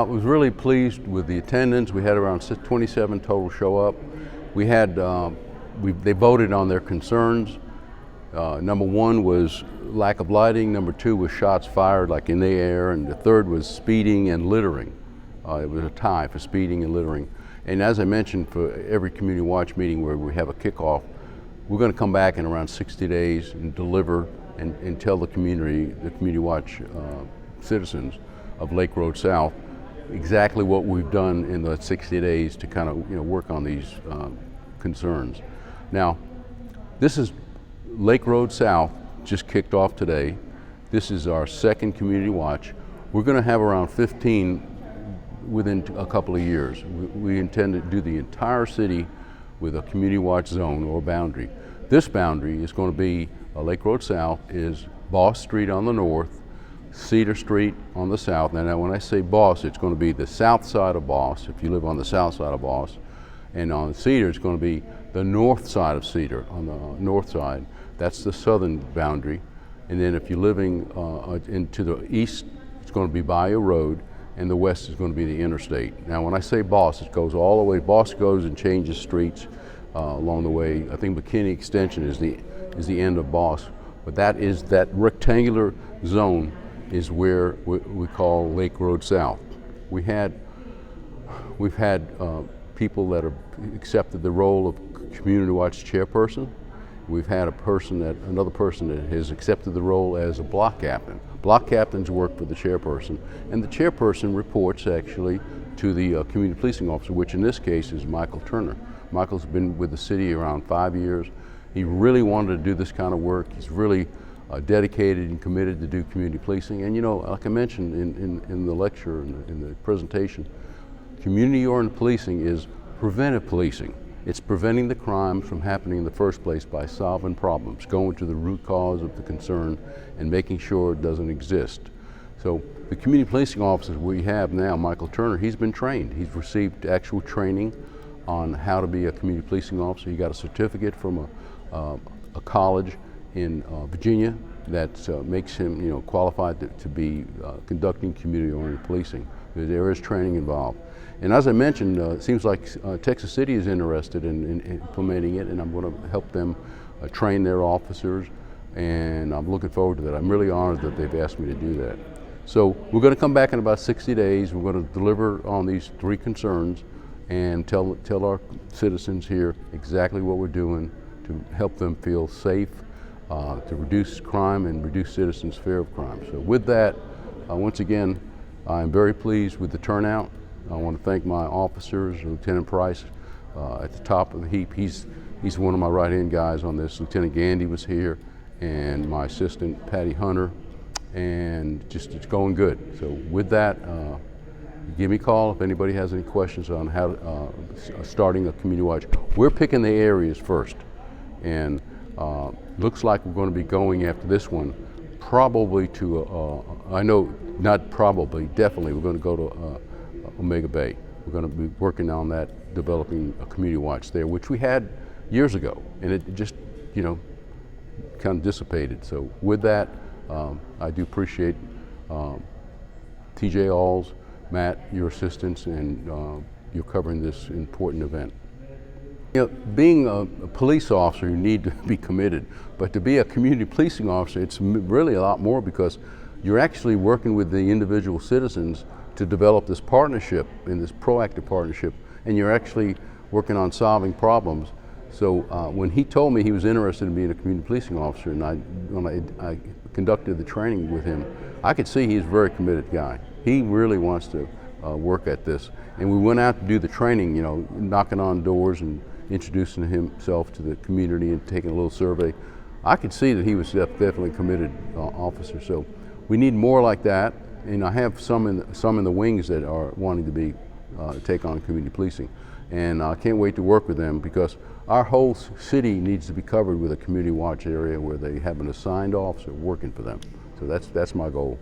I was really pleased with the attendance. We had around 27 total show up. We had, they voted on their concerns. Number one was lack of lighting. Number two was shots fired like in the air. And the third was speeding and littering. It was a tie for speeding and littering. And as I mentioned, for every community watch meeting where we have a kickoff, we're going to come back in around 60 days and deliver and tell the community watch citizens of Lake Road South exactly what we've done in the 60 days to kind of work on these concerns. Now, this is Lake Road South, just kicked off today. This is our second community watch. We're going to have around 15 within a couple of years. We intend to do the entire city with a community watch zone or boundary. This boundary is going to be Lake Road South is Boss Street on the north, Cedar Street on the south. Now when I say Boss, it's going to be the south side of Boss, if you live on the south side of Boss. And on Cedar, it's going to be the north side of Cedar, on the north side. That's the southern boundary. And then if you're living into the east, it's going to be Bayou Road, and the west is going to be the interstate. Now when I say Boss, it goes all the way. Boss goes and changes streets along the way. I think McKinney Extension is the end of Boss. But that rectangular zone is where we call Lake Road South. We've had people that have accepted the role of community watch chairperson. We've had another person that has accepted the role as a block captain. Block captains work for the chairperson, and the chairperson reports actually to the community policing officer, which in this case is Michael Turner. Michael's been with the city around 5 years. He really wanted to do this kind of work. He's really dedicated and committed to do community policing. And like I mentioned in the lecture, in the presentation, community-oriented policing is preventive policing. It's preventing the crimes from happening in the first place by solving problems, going to the root cause of the concern and making sure it doesn't exist. So the community policing officers we have now, Michael Turner, he's been trained. He's received actual training on how to be a community policing officer. He got a certificate from a college in Virginia that makes him qualified to be conducting community-oriented policing. There is training involved. And as I mentioned, it seems like Texas City is interested in implementing it, and I'm going to help them train their officers, and I'm looking forward to that. I'm really honored that they've asked me to do that. So we're going to come back in about 60 days. We're going to deliver on these 3 concerns and tell our citizens here exactly what we're doing to help them feel safe, to reduce crime and reduce citizens' fear of crime. So with that, once again, I'm very pleased with the turnout. I want to thank my officers, Lieutenant Price at the top of the heap. He's one of my right-hand guys on this. Lieutenant Gandy was here, and my assistant, Patty Hunter, and just it's going good. So with that, give me a call if anybody has any questions on how starting a community watch. We're picking the areas first, and looks like we're going to be going after this one probably to, I know, not probably, definitely, we're going to go to Omega Bay. We're going to be working on that, developing a community watch there, which we had years ago, and it just, kind of dissipated. So with that, I do appreciate TJ Alls, Matt, your assistance, and you're covering this important event. Being a police officer, you need to be committed, but to be a community policing officer, it's really a lot more, because you're actually working with the individual citizens to develop this partnership, and this proactive partnership, and you're actually working on solving problems. So when he told me he was interested in being a community policing officer, and when I conducted the training with him, I could see he's a very committed guy. He really wants to work at this. And we went out to do the training, knocking on doors and introducing himself to the community and taking a little survey. I could see that he was definitely a committed officer. So we need more like that. And I have some in the wings that are wanting to be take on community policing, and I can't wait to work with them, because our whole city needs to be covered with a community watch area where they have an assigned officer working for them. So that's my goal.